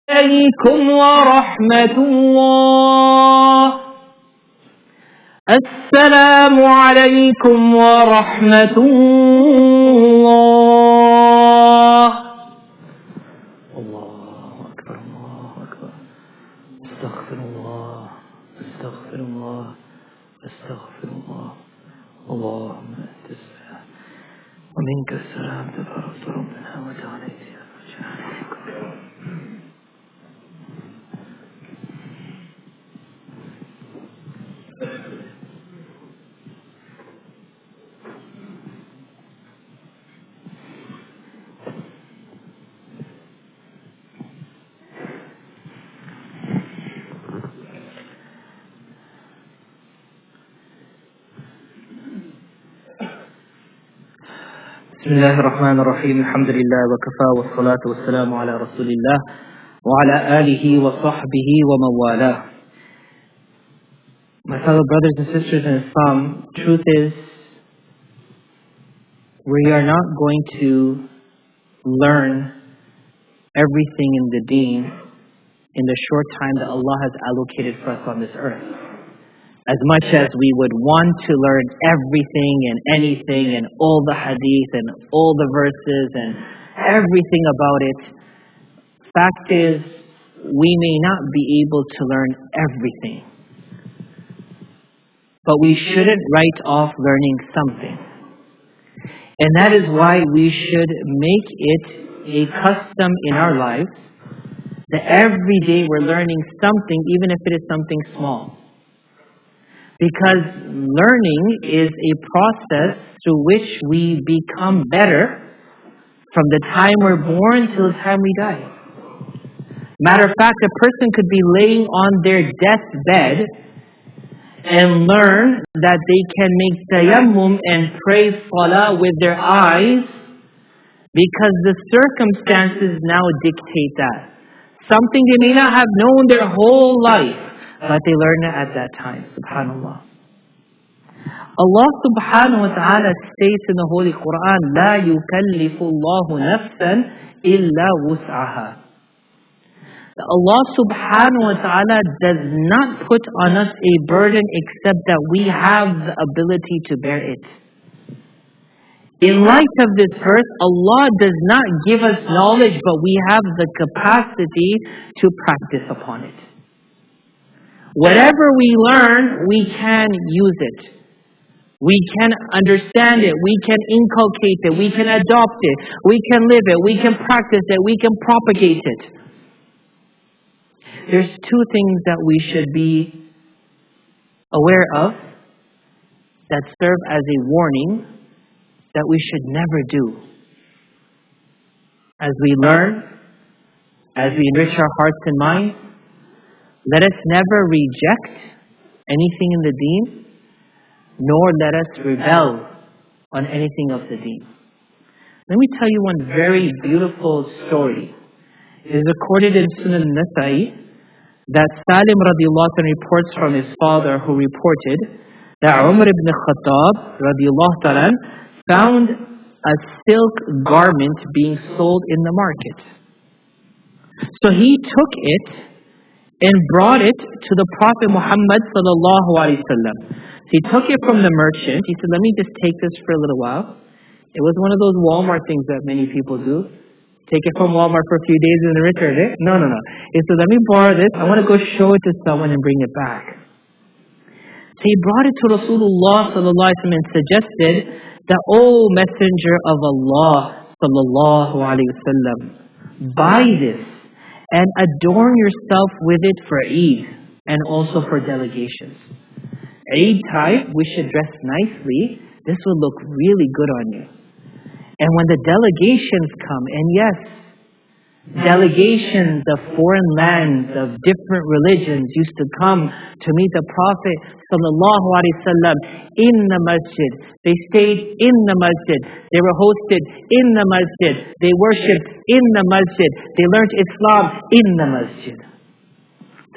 عليكم ورحمة الله. السلام عليكم ورحمة الله. الله أكبر الله أكبر. استغفر الله استغفر الله استغفر الله. اللهم أنت السلام ومنك السلام تبارك ربنا وتعالى. بسم الله الرحمن الرحيم. الحمد لله وكفى والصلاة والسلام على رسول الله وعلى آله وصحبه ومن والاه. My fellow brothers and sisters in Islam, truth is, we are not going to learn everything in the deen in the short time that Allah has allocated for us on this earth. As much as we would want to learn everything and anything and all the hadith and all the verses and everything about it, fact is, we may not be able to learn everything. But we shouldn't write off learning something. And that is why we should make it a custom in our lives that every day we're learning something, even if it is something small. Because learning is a process through which we become better from the time we're born till the time we die. Matter of fact, a person could be laying on their deathbed and learn that they can make tayammum and pray salah with their eyes because the circumstances now dictate that. Something they may not have known their whole life, but they learn it at that time. Subhanallah. Allah subhanahu wa ta'ala states in the Holy Quran, لا يكلف الله نفسا إلا وسعها. Allah subhanahu wa ta'ala does not put on us a burden except that we have the ability to bear it. In light of this verse, Allah does not give us knowledge, but we have the capacity to practice upon it. Whatever we learn, we can use it. We can understand it. We can inculcate it. We can adopt it. We can live it. We can practice it. We can propagate it. There's two things that we should be aware of that serve as a warning that we should never do. As we learn, as we enrich our hearts and minds, let us never reject anything in the deen, nor let us rebel on anything of the deen. Let me tell you one very beautiful story. It is recorded in Sunan Nasa'i that Salim radiallahu anhu reports from his father, who reported that Umar ibn Khattab radiallahu ta'ala found a silk garment being sold in the market. So he took it and brought it to the Prophet Muhammad sallallahu alaihi wasallam. He took it from the merchant. He said, let me just take this for a little while. It was one of those Walmart things that many people do. Take it from Walmart for a few days and then return it. No. He said, let me borrow this. I want to go show it to someone and bring it back. So he brought it to Rasulullah sallallahu alaihi wasallam and suggested that, O Messenger of Allah sallallahu alaihi wasallam, buy this and adorn yourself with it for Eid and also for delegations. Eid time, we should dress nicely. This will look really good on you. And when the delegations come, and yes, delegations of foreign lands, of different religions used to come to meet the Prophet sallallahu alaihi wasallam in the masjid. They stayed in the masjid. They were hosted in the masjid. They worshipped in the masjid. They learned Islam in the masjid.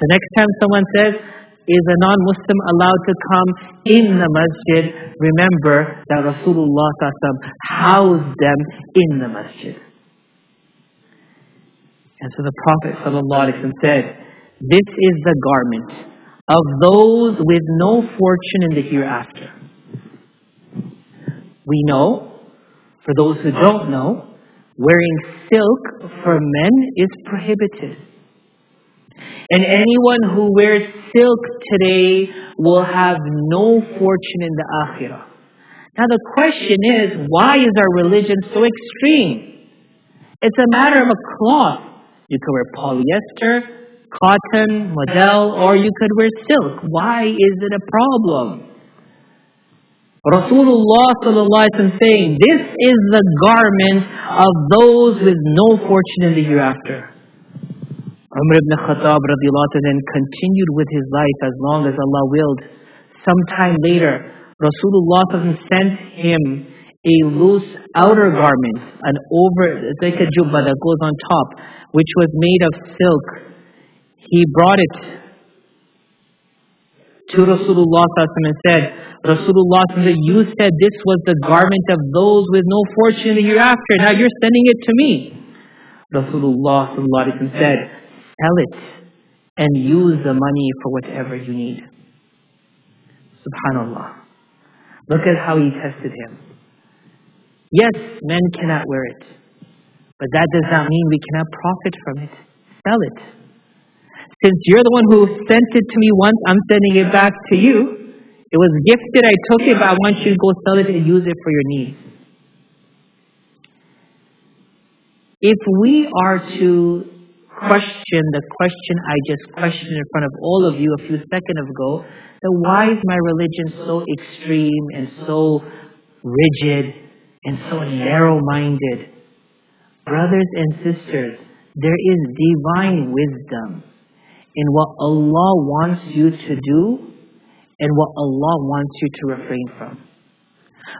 The next time someone says, is a non-Muslim allowed to come in the masjid? Remember that Rasulullah sallallahu housed them in the masjid. And so the Prophet ﷺ said, this is the garment of those with no fortune in the hereafter. We know, for those who don't know, wearing silk for men is prohibited. And anyone who wears silk today will have no fortune in the akhirah. Now the question is, why is our religion so extreme? It's a matter of a cloth. You could wear polyester, cotton, model, or you could wear silk. Why is it a problem? Rasulullah sallallahu alaihi wasallam saying, this is the garment of those with no fortune in the hereafter. Umar ibn Khattab radiallahu anhu then continued with his life as long as Allah willed. Sometime later, Rasulullah sallallahu alaihi wasallam sent him a loose outer garment, it's like a jubba that goes on top, which was made of silk. He brought it to Rasulullah sallallahu alaihi wasallam and said, Rasulullah sallallahu alaihi wasallam, you said this was the garment of those with no fortune in the hereafter. Now you're sending it to me. Rasulullah sallallahu alaihi wasallam said, sell it and use the money for whatever you need. Subhanallah. Look at how he tested him. Yes, men cannot wear it, but that does not mean we cannot profit from it. Sell it. Since you're the one who sent it to me once, I'm sending it back to you. It was gifted, I took it, but I want you to go sell it and use it for your needs. If we are to question the question I just questioned in front of all of you a few seconds ago, then why is my religion so extreme and so rigid and so narrow-minded? Brothers and sisters, there is divine wisdom in what Allah wants you to do and what Allah wants you to refrain from.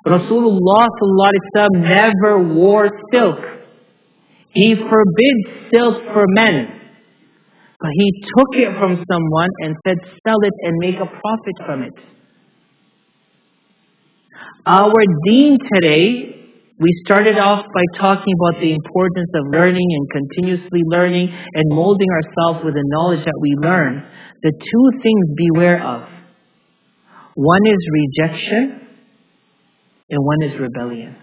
Rasulullah sallallahu alaihi wasallam never wore silk. He forbids silk for men. But he took it from someone and said, sell it and make a profit from it. Our deen today, we started off by talking about the importance of learning and continuously learning and molding ourselves with the knowledge that we learn. The two things beware of. One is rejection and one is rebellion.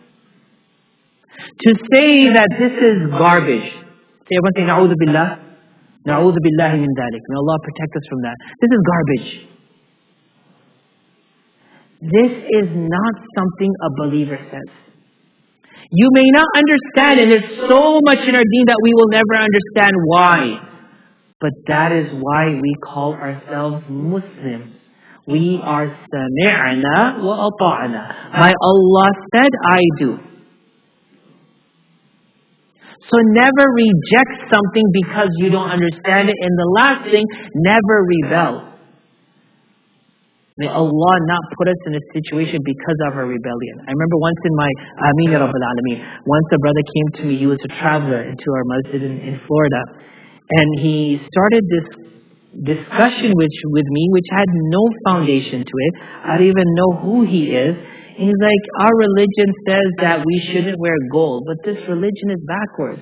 To say that this is garbage, say everyone say, Na'udhu billah, Na'udhu billahi min dhalik. May Allah protect us from that. This is garbage. This is not something a believer says. You may not understand, and there's so much in our deen that we will never understand why. But that is why we call ourselves Muslims. We are sami'na wa ata'na. My Allah said, I do. So never reject something because you don't understand it. And the last thing, never rebel. May Allah not put us in a situation because of our rebellion. I remember once in my Ameen Ya Rabbil Alameen, once a brother came to me, he was a traveler into our masjid in Florida. And he started this discussion with me which had no foundation to it. I don't even know who he is. And he's like, our religion says that we shouldn't wear gold, but this religion is backwards.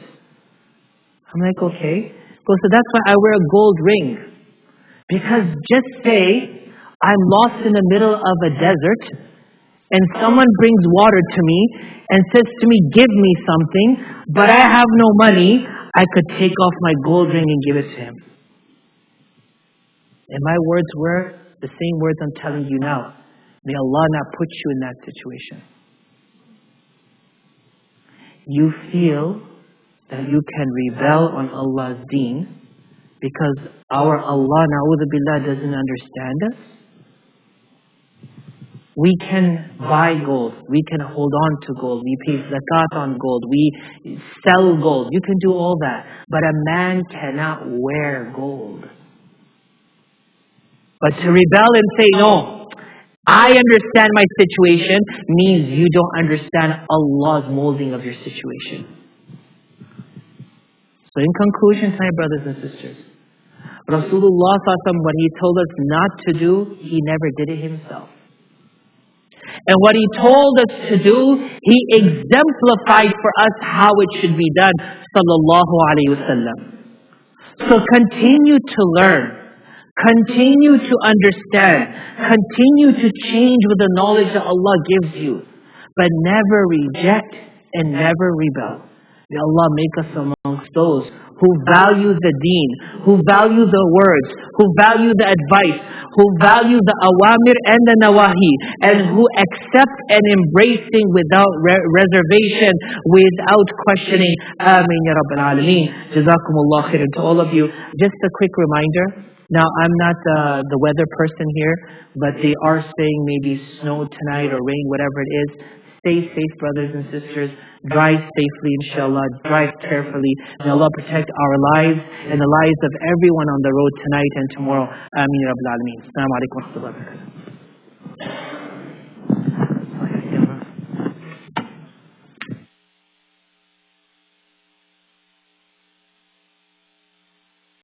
I'm like, okay. So that's why I wear a gold ring. Because just say, I'm lost in the middle of a desert, and someone brings water to me and says to me, give me something, but I have no money, I could take off my gold ring and give it to him. And my words were the same words I'm telling you now. May Allah not put you in that situation. You feel that you can rebel on Allah's deen because our Allah, na'udhu billah, doesn't understand us. We can buy gold. We can hold on to gold. We pay zakat on gold. We sell gold. You can do all that. But a man cannot wear gold. But to rebel and say, no, I understand my situation, means you don't understand Allah's molding of your situation. So in conclusion, my brothers and sisters, Rasulullah SAW, what he told us not to do, he never did it himself. And what he told us to do, he exemplified for us how it should be done. Sallallahu alayhi wasallam. So continue to learn. Continue to understand. Continue to change with the knowledge that Allah gives you. But never reject and never rebel. May Allah make us amongst those who value the deen, who value the words, who value the advice, who value the awamir and the nawahi, and who accept and embracing without reservation, without questioning. Ameen ya Rabbil Alameen. Jazakumullah khairan to all of you. Just a quick reminder. Now, I'm not the weather person here, but they are saying maybe snow tonight or rain, whatever it is. Stay safe, brothers and sisters. Drive safely, inshallah. Drive carefully. May Allah protect our lives and the lives of everyone on the road tonight and tomorrow. Ameen ya Rabbil Alameen. Assalamu alaikum wa rahmatullahi wa barakatuh.